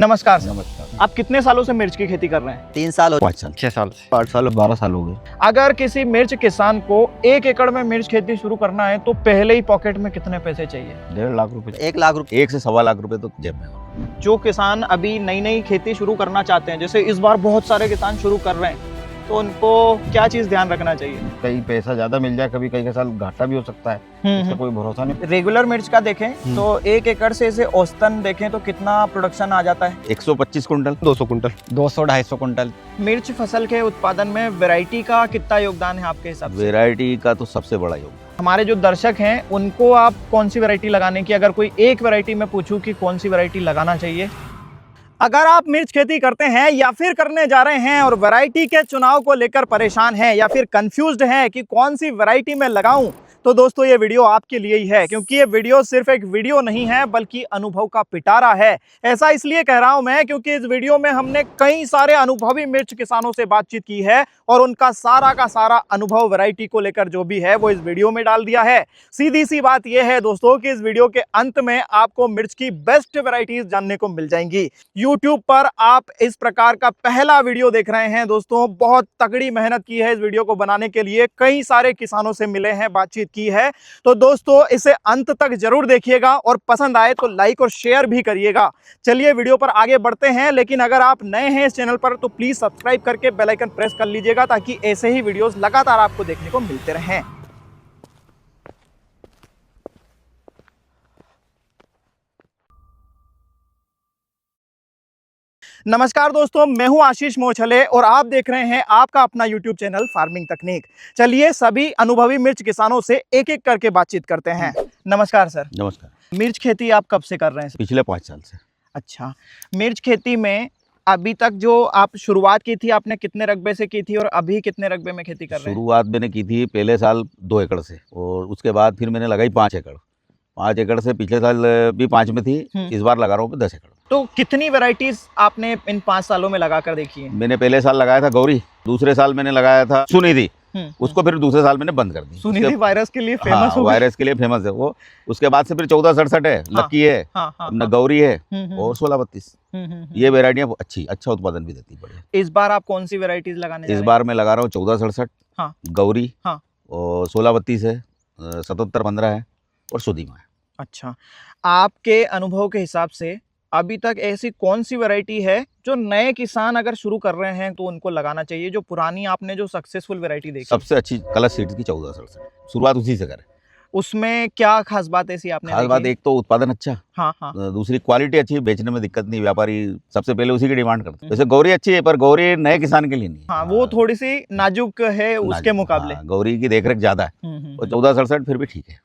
नमस्कार सर। नमस्कार। आप कितने सालों से मिर्च की खेती कर रहे हैं? 3 साल हो 5 साल 6 साल से 8 साल 12 साल हो गए। अगर किसी मिर्च किसान को 1 एकड़ में मिर्च खेती शुरू करना है तो पहले ही पॉकेट में कितने पैसे चाहिए? 1.5 लाख रुपए 1 लाख रुपए 1 से सवा लाख रुपए तो जेब में हो। जो किसान अभी नई नई खेती शुरू करना चाहते हैं, जैसे इस बार बहुत सारे किसान शुरू कर रहे हैं, तो उनको क्या चीज ध्यान रखना चाहिए? कहीं पैसा ज्यादा मिल जाए, कभी कई के साल घाटा भी हो सकता है, इसका कोई भरोसा नहीं। रेगुलर मिर्च का देखें तो 1 एकड़ से इसे औसतन देखें तो कितना प्रोडक्शन आ जाता है? 125 कुंटल 200 कुंटल 200-250 कुंटल। मिर्च फसल के उत्पादन में वैरायटी का कितना योगदान है आपके हिसाब से? वैरायटी का तो सबसे बड़ा योगदान। हमारे जो दर्शक हैं उनको आप कौन सी वैरायटी लगाने की, अगर कोई एक वैरायटी में पूछूं कि कौन सी वैरायटी लगाना चाहिए? अगर आप मिर्च खेती करते हैं या फिर करने जा रहे हैं और वैरायटी के चुनाव को लेकर परेशान हैं या फिर कंफ्यूज्ड हैं कि कौन सी वैरायटी में लगाऊं, तो दोस्तों ये वीडियो आपके लिए ही है, क्योंकि ये वीडियो सिर्फ एक वीडियो नहीं है बल्कि अनुभव का पिटारा है। ऐसा इसलिए कह रहा हूं मैं क्योंकि इस वीडियो में हमने कई सारे अनुभवी मिर्च किसानों से बातचीत की है और उनका सारा का सारा अनुभव वैरायटी को लेकर जो भी है वो इस वीडियो में डाल दिया है। सीधी सी बात यह है दोस्तों कि इस वीडियो के अंत में आपको मिर्च की बेस्ट वैरायटीज जानने को मिल जाएंगी। यूट्यूब पर आप इस प्रकार का पहला वीडियो देख रहे हैं दोस्तों। बहुत तगड़ी मेहनत की है इस वीडियो को बनाने के लिए, कई सारे किसानों से मिले हैं, बातचीत की है, तो दोस्तों इसे अंत तक जरूर देखिएगा और पसंद आए तो लाइक और शेयर भी करिएगा। चलिए वीडियो पर आगे बढ़ते हैं, लेकिन अगर आप नए हैं इस चैनल पर तो प्लीज सब्सक्राइब करके बेल आइकन प्रेस कर लीजिएगा ताकि ऐसे ही वीडियोस लगातार आपको देखने को मिलते रहें। नमस्कार दोस्तों, मैं हूं आशीष मोछले और आप देख रहे हैं आपका अपना YouTube चैनल फार्मिंग तकनीक। चलिए सभी अनुभवी मिर्च किसानों से एक एक करके बातचीत करते हैं। नमस्कार सर। नमस्कार। मिर्च खेती आप कब से कर रहे हैं? पिछले 5 साल से। अच्छा, मिर्च खेती में अभी तक जो आप शुरुआत की थी, आपने कितने रकबे से की थी और अभी कितने रकबे में खेती कर रहे हैं? शुरुआत मैंने की थी पहले साल 2 एकड़ से, और उसके बाद फिर मैंने लगाई 5 एकड़। 5 एकड़ से पिछले साल भी 5 में थी, इस बार लगा रहा हूँ 10 एकड़। तो कितनी वैरायटीज आपने इन 5 सालों में लगा कर देखी है? मैंने पहले साल लगाया था गौरी, दूसरे साल मैंने लगाया था सुनिधि, उसको फिर दूसरे साल मैंने बंद कर दी। सुनिधि वायरस के लिए फेमस हाँ, हो गई। वायरस के लिए फेमस है वो। उसके बाद से फिर 1467 है, लक्की है, अपना गौरी है और 1632। ये वैरायटियाँ अच्छा उत्पादन भी देती है। इस बार आप कौन सी वैरायटीज लगाने जा इस रहे बार मैं लगा रहा हूँ 1467, गौरी और 1632 है, 7715 है और सुधीमा है। अच्छा, आपके अनुभव के हिसाब से अभी तक ऐसी कौन सी वैरायटी है जो नए किसान अगर शुरू कर रहे हैं तो उनको लगाना चाहिए, जो पुरानी आपने जो सक्सेसफुल वैरायटी देखी? सबसे अच्छी कलर सीड्स की 1467, शुरुआत उसी से करें। उसमें क्या खास बात ऐसी आपने खास बात, एक तो उत्पादन अच्छा, हाँ, दूसरी क्वालिटी अच्छी, बेचने में दिक्कत नहीं, व्यापारी सबसे पहले उसी की डिमांड करते हैं। वैसे गौरी अच्छी है पर गौरी नए किसान के लिए नहीं। हाँ, वो थोड़ी सी नाजुक है उसके मुकाबले। गौरी की देखरेख ज्यादा है और 1467 फिर भी ठीक है।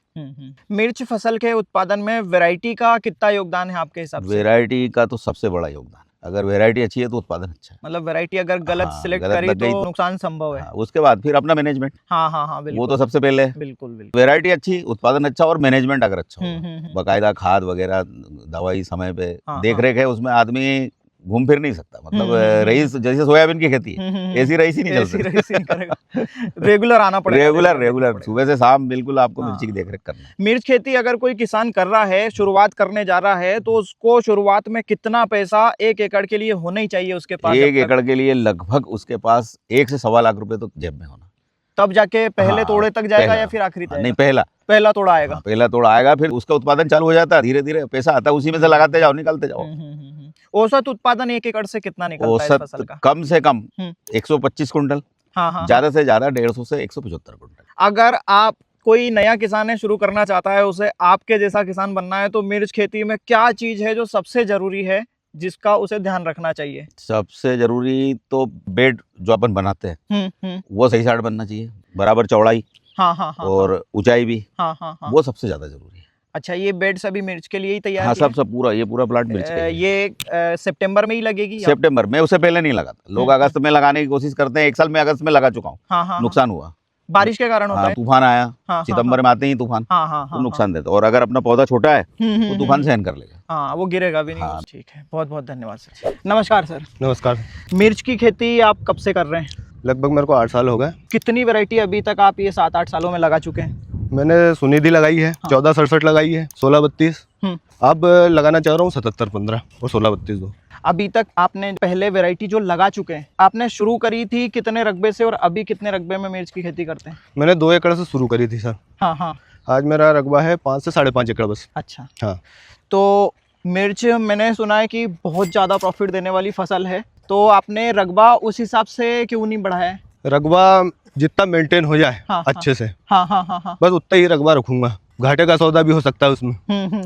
मिर्च फसल के उत्पादन में वैरायटी का कितना योगदान है आपके हिसाब से? वैरायटी का तो सबसे बड़ा योगदान। अगर वैरायटी अच्छी है तो उत्पादन अच्छा है। मतलब वैरायटी अगर गलत सिलेक्ट करी तो नुकसान संभव है। उसके बाद फिर अपना मैनेजमेंट। हाँ, बिल्कुल, वो तो सबसे पहले है। बिल्कुल। वैरायटी अच्छी, उत्पादन अच्छा और मैनेजमेंट अगर अच्छा हो, बाकायदा खाद वगैरह, दवाई समय पे, देख रेख है, उसमें आदमी घूम फिर नहीं सकता। मतलब रईस जैसे सोयाबीन की खेती है, ऐसी रईस ही नहीं चल सकती। रेगुलर आना पड़ेगा। रेगुलर सुबह से शाम बिल्कुल आपको मिर्ची की देखरेख करना है। मिर्च खेती अगर कोई किसान कर रहा है, शुरुआत करने जा रहा है, तो उसको शुरुआत में कितना पैसा 1 एकड़ के लिए होना ही चाहिए उसके पास? 1 एकड़ के लिए लगभग उसके पास 1 से सवा लाख रुपए तो जेब में होना, तब जाके पहले तोड़े तक जाएगा या फिर आखिरी तक? नहीं, पहला तोड़ा आएगा। पहला तोड़ा आएगा, फिर उसका उत्पादन चालू हो जाता है, धीरे धीरे पैसा आता है, उसी में से लगाते जाओ, निकालते जाओ। औसत उत्पादन 1 एकड़ से कितना निकलता है इस फसल का? कम से कम 125 कुंटल, ज्यादा से ज्यादा 150 से 175 कुंटल। अगर आप कोई नया किसान है, शुरू करना चाहता है, उसे आपके जैसा किसान बनना है, तो मिर्च खेती में क्या चीज है जो सबसे जरूरी है जिसका उसे ध्यान रखना चाहिए? सबसे जरूरी तो बेड जो अपन बनाते हैं वो सही साइड बनना चाहिए, बराबर चौड़ाई और ऊंचाई भी, वो सबसे ज्यादा जरूरी है। अच्छा, ये बेड सभी मिर्च के लिए ही तैयार? हाँ, सब पूरा, ये पूरा प्लाट मिर्च के लिए। ये सितंबर में ही लगेगी? सितंबर में, उससे पहले नहीं लगाता। लोग अगस्त में लगाने की कोशिश करते हैं। 1 साल में अगस्त में लगा चुका हूँ, नुकसान हुआ, बारिश के कारण होता है। तूफान आया, सितंबर में आते ही तूफान, तो नुकसान देता। और अगर अपना पौधा छोटा है तो तूफान सहन कर लेगा, हाँ, वो गिरेगा भी नहीं। ठीक है, बहुत बहुत धन्यवाद सर। नमस्कार सर। नमस्कार। मिर्च की खेती आप कब से कर रहे हैं? लगभग मेरे को 8 साल हो गए। कितनी वैरायटी अभी तक आप ये 7-8 सालों में लगा चुके हैं? मैंने सुनिधि लगाई है, 1467 लगाई है, 1632, अब लगाना चाह रहा हूँ 7715 और 1632 दो। अभी तक आपने पहले वैरायटी जो लगा चुके हैं, आपने शुरू करी थी कितने रकबे से और अभी कितने रकबे में मिर्च की खेती करते हैं? मैंने 2 एकड़ से शुरू करी थी सर। हाँ हाँ। आज मेरा रकबा है 5 से 5.5 एकड़ बस। अच्छा। हाँ। तो मिर्च मैंने सुना है कि बहुत ज़्यादा प्रॉफिट देने वाली फसल है, तो आपने रकबा उस हिसाब से क्यों नहीं बढ़ाया है? रकबा जितना मेंटेन हो जाए हाँ, अच्छे से, हाँ हाँ हाँ हाँ। बस उतना ही रकबा रखूंगा। घाटे का सौदा भी हो सकता है उसमें,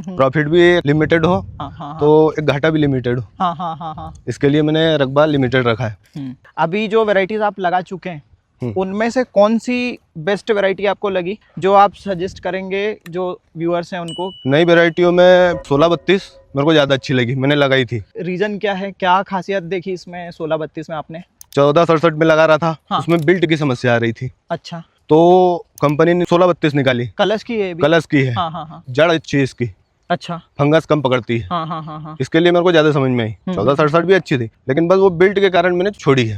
प्रॉफिट भी लिमिटेड हो हाँ हाँ तो एक घाटा भी लिमिटेड हो। हाँ हाँ हाँ हाँ। इसके लिए मैंने रकबा लिमिटेड रखा है। अभी जो वैरायटीज आप लगा चुके हैं उनमें से कौन सी बेस्ट वैरायटी आपको लगी जो आप सजेस्ट करेंगे जो व्यूअर्स हैं उनको? नई वेराइटियों में 1632 मेरे को ज़्यादा अच्छी लगी, मैंने लगाई थी। रीजन क्या है, क्या खासियत देखी इसमें 1632 में आपने? 1467 में लगा रहा था। हाँ। उसमें बिल्ट की समस्या आ रही थी, अच्छा। तो कंपनी ने 1632 निकाली। कलश की है भी? कलश की है। हाँ हाँ हाँ। जड़ अच्छी है इसकी, अच्छा। फंगस कम पकड़ती है। हाँ हाँ हाँ हाँ। इसके लिए मेरे को ज्यादा समझ में आई। 1467 भी अच्छी थी, लेकिन बस वो बिल्ट के कारण मैंने छोड़ी है।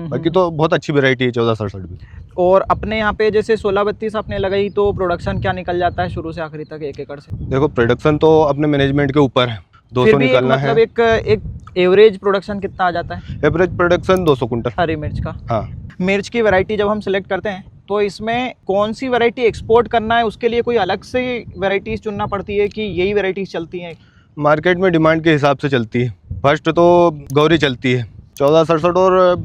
बाकी तो बहुत अच्छी वेरायटी है 1467 भी। और अपने यहाँ पे जैसे 1632 आपने लगाई तो प्रोडक्शन क्या निकल जाता है शुरू से आखिरी तक 1 एकड़ से? देखो प्रोडक्शन तो अपने मैनेजमेंट के ऊपर है, 200 निकलना है। मतलब एक एवरेज प्रोडक्शन कितना आ जाता है? एवरेज प्रोडक्शन 200 कुंटल हरी मिर्च का। हाँ। मिर्च की वैरायटी जब हम सिलेक्ट करते हैं तो इसमें कौन सी वैरायटी एक्सपोर्ट करना है, उसके लिए कोई अलग से वैरायटीज चुनना पड़ती है कि यही वैरायटीज चलती हैं? मार्केट में डिमांड के हिसाब से चलती है। फर्स्ट तो गौरी चलती है, 1467 और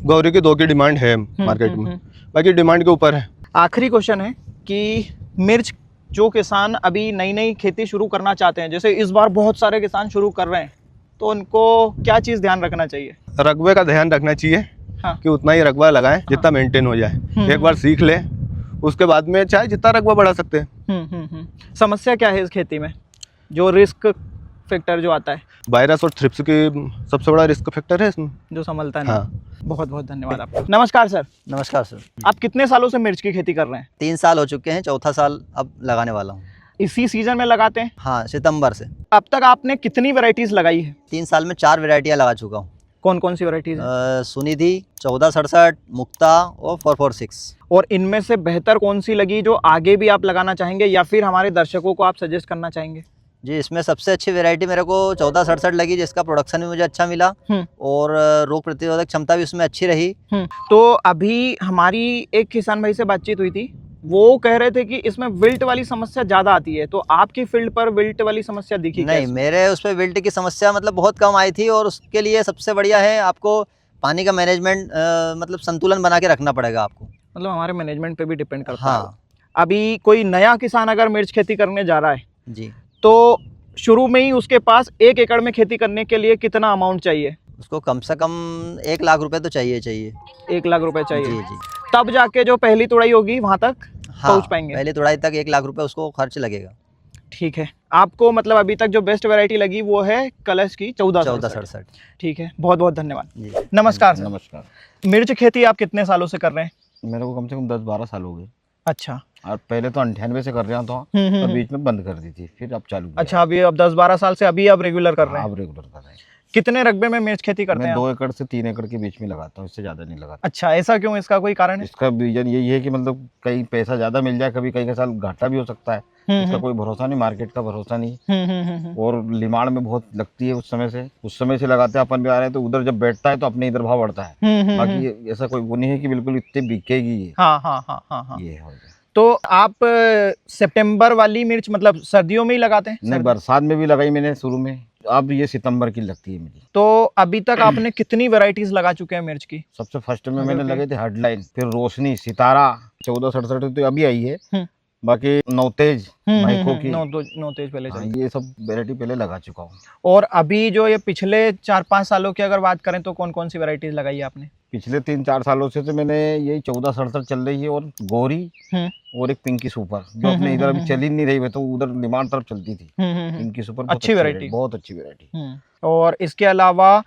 गौरी की 2 की डिमांड है मार्केट में, बाकी डिमांड के ऊपर है। आखिरी क्वेश्चन है कि मिर्च जो किसान अभी नई नई खेती शुरू करना चाहते हैं, जैसे इस बार बहुत सारे किसान शुरू कर रहे हैं, तो उनको क्या चीज़ ध्यान रखना चाहिए? रकबे का ध्यान रखना चाहिए। हाँ। कि उतना ही रकबा लगाएं जितना मेंटेन हो जाए। एक बार सीख ले, उसके बाद में चाहे जितना रकबा बढ़ा सकते हैं। समस्या क्या है इस खेती में, जो रिस्क फैक्टर जो आता है? वायरस और थ्रिप्स की सबसे बड़ा रिस्क फैक्टर है इसमें, जो संभलता नहीं। हाँ। बहुत बहुत धन्यवाद आपका। नमस्कार सर। नमस्कार सर। आप कितने सालों से मिर्च की खेती कर रहे हैं? 3 साल हो चुके हैं, चौथा साल अब लगाने वाला हूँ। इसी सीजन में लगाते हैं? हाँ, सितंबर से। अब तक आपने कितनी वैरायटीज लगाई है? 3 साल में 4 वैरायटियाँ लगा चुका हूँ। कौन कौन सी वैरायटीज? सुनिधि, 1467, मुक्ता और 446। और इनमें से बेहतर कौन सी लगी जो आगे भी आप लगाना चाहेंगे या फिर हमारे दर्शकों को आप सजेस्ट करना चाहेंगे? जी, इसमें सबसे अच्छी वैरायटी मेरे को 1467 लगी, जिसका प्रोडक्शन भी मुझे अच्छा मिला और रोग प्रतिरोधक क्षमता भी उसमें अच्छी रही। तो अभी हमारी एक किसान भाई से बातचीत हुई थी, वो कह रहे थे कि इसमें विल्ट वाली समस्या ज़्यादा आती है, तो आपकी फील्ड पर विल्ट वाली समस्या दिखी? नहीं, मेरे उस पर विल्ट की समस्या मतलब बहुत कम आई थी, और उसके लिए सबसे बढ़िया है आपको पानी का मैनेजमेंट, मतलब संतुलन बना के रखना पड़ेगा आपको। मतलब हमारे मैनेजमेंट पे भी डिपेंड करता है। हाँ। अभी कोई नया किसान अगर मिर्च खेती करने जा रहा है जी, तो शुरू में ही उसके पास 1 एकड़ में खेती करने के लिए कितना अमाउंट चाहिए? उसको कम से कम 1 लाख रुपए तो चाहिए। 1 लाख रुपए चाहिए। जी जी। तब जाके जो पहली तुड़ाई होगी वहां तक पहुंच पाएंगे। पहली तुड़ाई तक 1 लाख रुपए उसको खर्च लगेगा। ठीक है। आपको मतलब अभी तक जो बेस्ट वैरायटी लगी वो है कलश की 1467। ठीक है, बहुत बहुत धन्यवाद। नमस्कार सर। नमस्कार। मिर्च खेती आप कितने सालों से कर रहे हैं? मेरे को कम से कम 10-12 साल हो गए। अच्छा। और पहले तो 98 से कर रहा था, तो बीच में बंद कर दी थी, फिर अब चालू किया। अच्छा, अभी अब 10-12 साल से अभी अब रेगुलर कर रहे हैं? अब रेगुलर कर रहे हैं। कितने रकबे में मिर्च खेती करते हैं? मैं 2 एकड़ से 3 एकड़ के बीच में लगाता हूँ, इससे ज्यादा नहीं लगाता। अच्छा, ऐसा क्यों? इसका कोई कारण है? इसका रीजन यही है कि मतलब कहीं पैसा ज्यादा मिल जाए, कभी कई साल घाटा भी हो सकता है। इसका कोई भरोसा नहीं, मार्केट का भरोसा नहीं। और लिमाड़ में बहुत लगती है उस समय से लगाते हैं अपन भी आ रहे हैं, तो उधर जब बैठता है तो अपने इधर भाव बढ़ता है। बाकी ऐसा कोई वो नहीं है कि बिल्कुल इतने बिकेगी ये। हाँ। ये हो गया। तो आप सितंबर वाली मिर्च मतलब सर्दियों में ही लगाते हैं? नहीं, बरसात में भी लगाई मैंने शुरू में, अब ये सितंबर की लगती है मुझे। तो अभी तक आपने कितनी वैरायटीज लगा चुके हैं मिर्च की? सबसे फर्स्ट में मैंने लगे थे हेडलाइन, फिर रोशनी, सितारा, 1467 तो अभी आई है। बाकी नौतेज, माइको की नौतेज पहले चलती। ये सब वैरायटी पहले लगा चुका हूँ। और अभी जो ये पिछले 4-5 सालों की अगर बात करें तो कौन कौन सी वैरायटीज लगाई है आपने? पिछले 3-4 सालों से तो मैंने यही 1467 चल रही है, और गौरी और एक पिंकी सुपर, जो अपने इधर अभी चल ही नहीं रही है, तो उधर निमाड़ तरफ चलती थी। पिंकी सुपर अच्छी वैरायटी, बहुत अच्छी वैरायटी। और इसके अलावा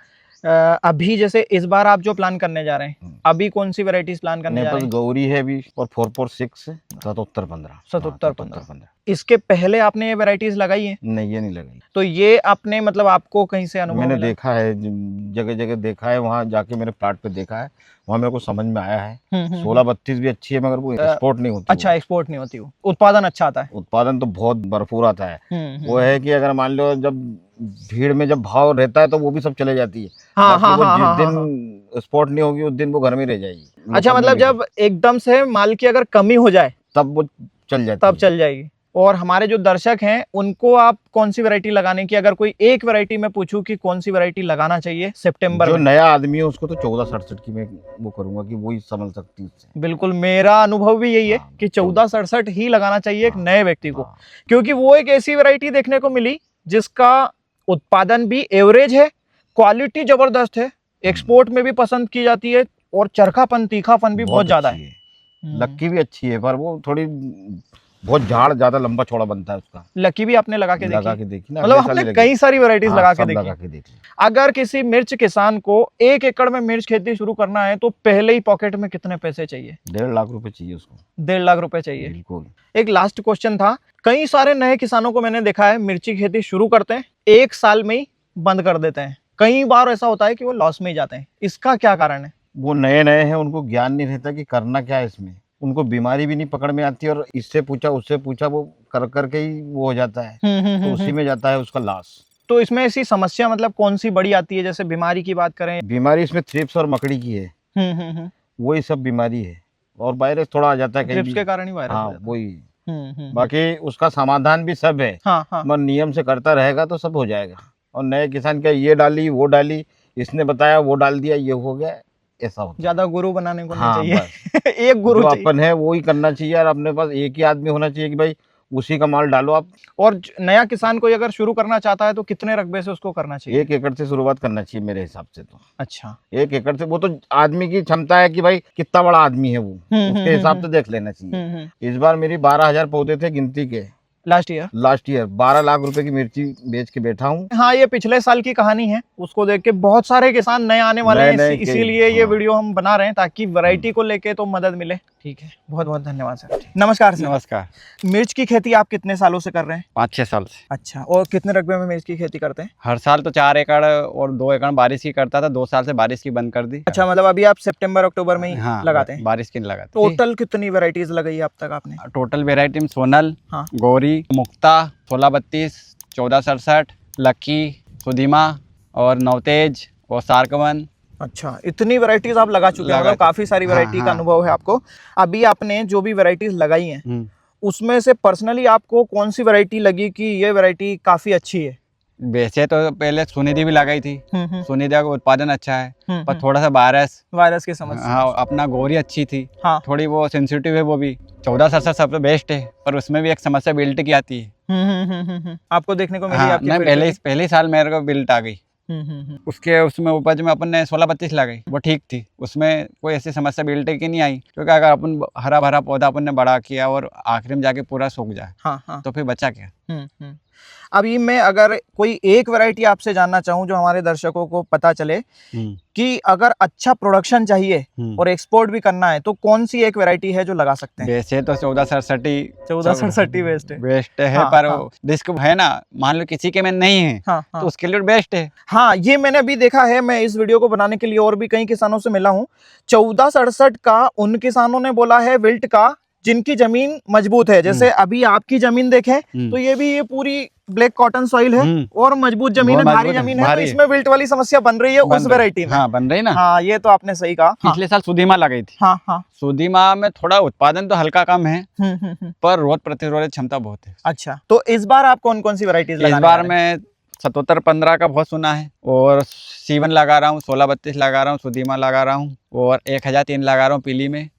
अभी जैसे इस बार आप जो प्लान करने जा रहे हैं, अभी कौन सी वैरायटीज प्लान करने जा रहे हैं? गौरी है अभी, और 446 7715। 7715। इसके पहले आपने ये वैरायटीज लगाई है? नहीं, ये नहीं लगाई। तो ये आपने मतलब आपको कहीं से अनुभव मैंने मिला? देखा है जगह जगह देखा है, वहाँ जाके मेरे प्लाट पे देखा है, वहाँ मेरे को समझ में आया है 16-32 भी अच्छी है, मगर वो एक्सपोर्ट नहीं होती। अच्छा, एक्सपोर्ट नहीं होती, वो उत्पादन अच्छा आता है। उत्पादन तो बहुत भरपूर आता है। वो है कि अगर मान लो जब भीड़ में जब भाव रहता है तो वो भी सब चले जाती है। हाँ, बाकी हाँ, वो हाँ, जिस हाँ, दिन स्पॉट नहीं होगी उस दिन वो घर में रह जाएगी। अच्छा, मतलब जब एकदम से माल की अगर कमी हो जाए तब वो चल जाती तब है। चल जाएगी। और हमारे जो दर्शक हैं उनको आप कौन सी वैरायटी लगाने की, अगर कोई एक वैरायटी में पूछूं कि कौन सी वैरायटी लगाना चाहिए सितंबर जो में? नया आदमी है उसको तो 1467 की मैं वो करूंगा कि वो ही संभल सकती है उससे। बिल्कुल, मेरा अनुभव भी यही है हाँ, कि 1467 ही लगाना चाहिए एक हाँ, नए व्यक्ति को, हाँ। क्योंकि वो एक ऐसी वैरायटी देखने को मिली जिसका उत्पादन भी एवरेज है, क्वालिटी जबरदस्त है, एक्सपोर्ट में भी पसंद की जाती है और चरखापन तीखापन भी बहुत ज्यादा अच्छी है। लक्की भी अच्छी है, पर वो थोड़ी बहुत झाड़ ज्यादा लंबा चौड़ा बनता है उसका। लकी भी आपने लगा के देखी ना, मतलब अगले साल आपने ही कई सारी वैरायटीज हाँ, लगा सब के लगा देखी। के देखी। अगर किसी मिर्च किसान को 1 एकड़ में मिर्च खेती शुरू करना है तो पहले ही पॉकेट में कितने पैसे चाहिए? 1.5 लाख रुपए चाहिए उसको। 1.5 लाख रुपए चाहिए। बिल्कुल। एक लास्ट क्वेश्चन था, कई सारे नए किसानों को मैंने देखा है मिर्ची खेती शुरू करते हैं, 1 साल में ही बंद कर देते हैं, कई बार ऐसा होता है कि वो लॉस में ही जाते हैं, इसका क्या कारण है? वो नए नए हैं, उनको ज्ञान नहीं रहता कि करना क्या है इसमें, उनको बीमारी भी नहीं पकड़ में आती और इससे पूछा उससे पूछा वो कर करके ही वो हो जाता है, तो उसी में जाता है उसका लॉस। तो इसमें ऐसी समस्या मतलब कौन सी बड़ी आती है? जैसे बीमारी की बात करें। बीमारी इसमें थ्रिप्स और मकड़ी की है, वही सब बीमारी है, और वायरस थोड़ा आ जाता है कहीं ट्रिप्स भी। के कारण ही वायरस हो हाँ जाता है। वही। बाकी उसका समाधान भी सब है, हाँ, हाँ। मगर नियम से करता रहेगा तो सब हो जाएगा। और नए किसान क्या ये डाली वो डाली, इसने बताया वो डाल दिया, ये हो गया, ऐसा होता है। ज्यादा गुरु बनाने को नहीं हाँ, चाहिए एक गुरु जो चाहिए। अपन है वो ही करना चाहिए, और अपने पास एक ही आदमी होना चाहिए कि भाई उसी का माल डालो आप। और नया किसान कोई अगर शुरू करना चाहता है तो कितने रकबे से उसको करना चाहिए? 1 एकड़ से शुरुआत करना चाहिए मेरे हिसाब से तो। अच्छा। 1 एकड़ से, वो तो आदमी की क्षमता है कि भाई कितना बड़ा आदमी है वो, उसके हिसाब से देख लेना चाहिए। इस बार मेरी 12,000 पौधे थे गिनती के लास्ट ईयर 12 लाख रुपए की मिर्ची बेच के बैठा हूँ। हाँ, ये पिछले साल की कहानी है, उसको देख के बहुत सारे किसान नए आने वाले हैं, नए इसीलिए ये हाँ। वीडियो हम बना रहे हैं ताकि वैरायटी को लेके तो मदद मिले। ठीक है, बहुत बहुत धन्यवाद सर। नमस्कार सर। नमस्कार। मिर्च की खेती आप कितने सालों से कर रहे हैं? 5-6 साल से। अच्छा, और कितने रकबे में मिर्च की खेती करते हैं? हर साल तो 4 एकड़ और 2 एकड़ बारिश की करता था, 2 साल से बारिश की बंद कर दी। अच्छा, मतलब अभी आप सितंबर अक्टूबर में ही हाँ, लगाते हैं? बारिश की नहीं लगाते। टोटल कितनी वैरायटीज लगाई है अब तक आपने? टोटल वेराइटी में सोनल, हाँ। गौरी, मुक्ता, 1632, 1467, लक्की, सुधीमा और नवतेज और सार्कवन। अच्छा, इतनी वैरायटीज आप लगा चुके हैं, मतलब काफी सारी वैरायटी का अनुभव है आपको। अभी आपने जो भी वैरायटीज लगाई हैं उसमें से पर्सनली आपको कौन सी वैरायटी लगी कि ये वैरायटी काफी अच्छी है? वैसे तो पहले सुनिधि भी लगाई थी, सुनिधि का उत्पादन अच्छा है, पर थोड़ा सा वायरस की समस्या। हाँ, अपना गौरी अच्छी थी, हाँ। थोड़ी वो सेंसिटिव है वो भी। 1467 सबसे बेस्ट है, पर उसमें भी एक समस्या बिल्ट की आती है। आपको देखने को मिली? हाँ, आपकी नहीं, पहले साल मेरे को बिल्ट आ गई। उसमें उपज में अपन ने 16-32 लगाई, वो ठीक थी, उसमें कोई ऐसी समस्या बिल्ट की नहीं आई, क्योंकि अगर अपन हरा भरा पौधा अपन ने बड़ा किया और आखिरी में जाके पूरा सूख जाए, हाँ। तो फिर बचा क्या। अभी मैं अगर कोई एक वैरायटी आपसे जानना चाहूँ जो हमारे दर्शकों को पता चले कि अगर अच्छा प्रोडक्शन चाहिए और एक्सपोर्ट भी करना है तो कौन सी एक वैरायटी है जो लगा सकते हैं? वैसे तो 1467 बेस्ट है, हाँ, पर हाँ। रिस्क है ना, मान लो किसी के में नहीं है, हाँ, तो उसके लिए बेस्ट है। हाँ, ये मैंने भी देखा है। मैं इस वीडियो को बनाने के लिए और भी कई किसानों से मिला हूँ। 1467 का उन किसानों ने बोला है विल्ट का जिनकी जमीन मजबूत है, जैसे अभी आपकी जमीन देखें तो ये पूरी ब्लैक कॉटन सॉइल है और मजबूत जमीन है, भारी जमीन है, तो इसमें विल्ट वाली समस्या बन रही है उस वैरायटी में। हाँ, बन रही ना। हाँ, ये तो आपने सही कहा। पिछले साल सुधीमा लगाई थी। हाँ। सुधीमा में थोड़ा उत्पादन तो हल्का कम है, पर रोग प्रतिरोधक क्षमता बहुत है। अच्छा, तो इस बार आप कौन कौन सी वैरायटीज इस बार मैं 77-15 का बहुत सुना है, और सीवन लगा रहा हूँ, 16-32 लगा रहा हूँ, सुधीमा लगा रहा हूँ, और 1003 लगा रहा हूँ पीली में,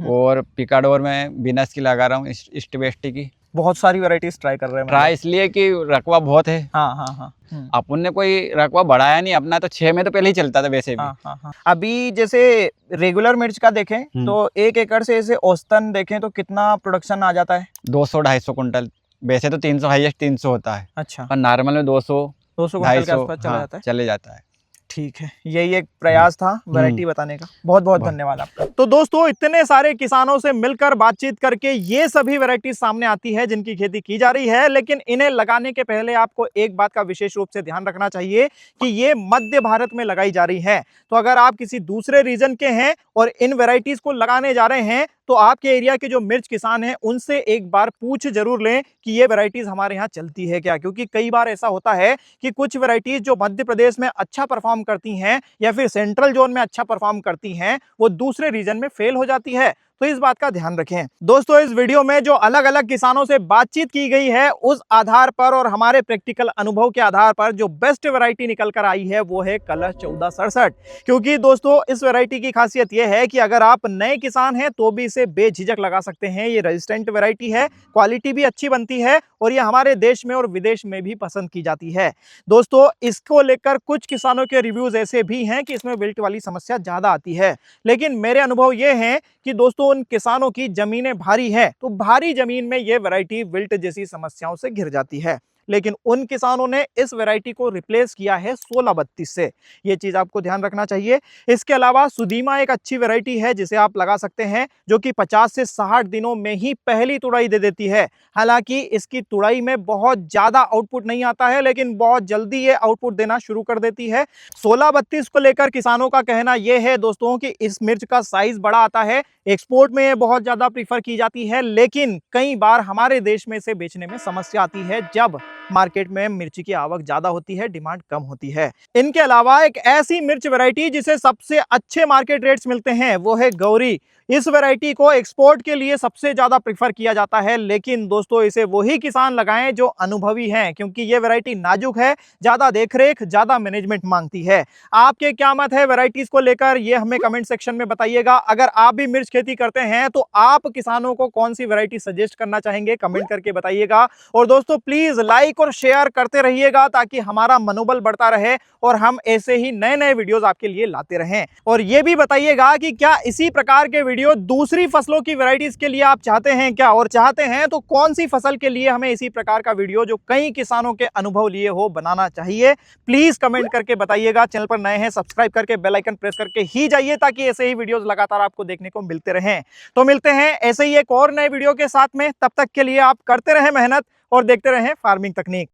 और पिकाडोर में विनस की लगा रहा हूँ, ईस्ट वेस्ट की। बहुत सारी वैरायटीज ट्राई कर रहे हैं। ट्राई इसलिए कि रकबा बहुत है। हाँ। अपन ने कोई रकबा बढ़ाया नहीं, अपना तो 6 में तो पहले ही चलता था वैसे भी। हाँ। अभी जैसे रेगुलर मिर्च का देखें तो 1 एकड़ से ऐसे औसतन देखें तो कितना प्रोडक्शन आ जाता है? 200-250 कुंटल। वैसे तो 300 हाईएस्ट 300 होता है। अच्छा, पर नॉर्मल में 200 200 कुंटल के आसपास चला जाता है। चले जाता है। ठीक है, यही एक प्रयास था वैरायटी बताने का। बहुत बहुत धन्यवाद आपका। तो दोस्तों, इतने सारे किसानों से मिलकर बातचीत करके ये सभी वैरायटी सामने आती है जिनकी खेती की जा रही है, लेकिन इन्हें लगाने के पहले आपको एक बात का विशेष रूप से ध्यान रखना चाहिए कि ये मध्य भारत में लगाई जा रही है। तो अगर आप किसी दूसरे रीजन के हैं और इन वैरायटीज को लगाने जा रहे हैं तो आपके एरिया के जो मिर्च किसान हैं उनसे एक बार पूछ जरूर लें कि ये वैरायटीज हमारे यहाँ चलती है क्या, क्योंकि कई बार ऐसा होता है कि कुछ वैरायटीज जो मध्य प्रदेश में अच्छा परफॉर्म करती हैं या फिर सेंट्रल जोन में अच्छा परफॉर्म करती हैं वो दूसरे रीजन में फेल हो जाती है। तो इस बात का ध्यान रखें। दोस्तों, इस वीडियो में जो अलग अलग किसानों से बातचीत की गई है उस आधार पर और हमारे प्रैक्टिकल अनुभव के आधार पर जो बेस्ट वैरायटी निकल कर आई है वो है कलश 1467। क्योंकि दोस्तों, इस वैरायटी की खासियत यह है कि अगर आप नए किसान हैं तो भी इसे बेझिझक लगा सकते हैं। ये रेजिस्टेंट वैरायटी है, क्वालिटी भी अच्छी बनती है और ये हमारे देश में और विदेश में भी पसंद की जाती है। दोस्तों, इसको लेकर कुछ किसानों के रिव्यूज ऐसे भी हैं कि इसमें विल्ट वाली समस्या ज्यादा आती है, लेकिन मेरे अनुभव ये हैं कि दोस्तों उन किसानों की जमीनें भारी है तो भारी जमीन में ये वैरायटी विल्ट जैसी समस्याओं से घिर जाती है, लेकिन उन किसानों ने इस वैरायटी को रिप्लेस किया है 1632 से। ये चीज आपको ध्यान रखना चाहिए। इसके अलावा सुदीमा एक अच्छी वैरायटी है जिसे आप लगा सकते हैं, जो कि 50 से 60 दिनों में ही पहली तुड़ाई दे देती है। हालांकि इसकी तुड़ाई में बहुत ज्यादा आउटपुट नहीं आता है, लेकिन बहुत जल्दी ये आउटपुट देना शुरू कर देती है। 1632 को लेकर किसानों का कहना यह है दोस्तों कि इस मिर्च का साइज बड़ा आता है, एक्सपोर्ट में ये बहुत ज्यादा प्रीफर की जाती है, लेकिन कई बार हमारे देश में इसे बेचने में समस्या आती है जब मार्केट में मिर्ची की आवक ज्यादा होती है, डिमांड कम होती है। इनके अलावा एक ऐसी मिर्च वैरायटी जिसे सबसे अच्छे मार्केट रेट्स मिलते हैं वो है गौरी। इस वैरायटी को एक्सपोर्ट के लिए सबसे ज्यादा प्रेफर किया जाता है, लेकिन दोस्तों इसे वही किसान लगाएं जो अनुभवी हैं, क्योंकि ये वैरायटी नाजुक है, ज्यादा देखरेख, ज्यादा मैनेजमेंट मांगती है। आपके क्या मत है वैरायटीज को लेकर, ये हमें कमेंट सेक्शन में बताइएगा। अगर आप भी मिर्च खेती करते हैं तो आप किसानों को कौन सी वैरायटी सजेस्ट करना चाहेंगे, कमेंट करके बताइएगा। और दोस्तों, प्लीज लाइक और शेयर करते रहिएगा ताकि हमारा मनोबल बढ़ता रहे और हम ऐसे ही नए नए वीडियोस आपके लिए लाते रहें। और ये भी बताइएगा कि क्या इसी प्रकार के वीडियो दूसरी फसलों की वैरायटीज के लिए आप चाहते हैं क्या, और चाहते हैं तो कौन सी फसल के लिए हमें इसी प्रकार का वीडियो जो कई किसानों के अनुभव लिए हो बनाना चाहिए। प्लीज कमेंट करके बताइएगा। चैनल पर नए हैं सब्सक्राइब करके बेल आइकन प्रेस करके ही जाइए ताकि ऐसे ही वीडियोस लगातार आपको देखने को मिलते रहें। तो मिलते हैं ऐसे ही एक और नए वीडियो के साथ में, तब तक के लिए आप करते रहें मेहनत और देखते रहें फार्मिंग तकनीक।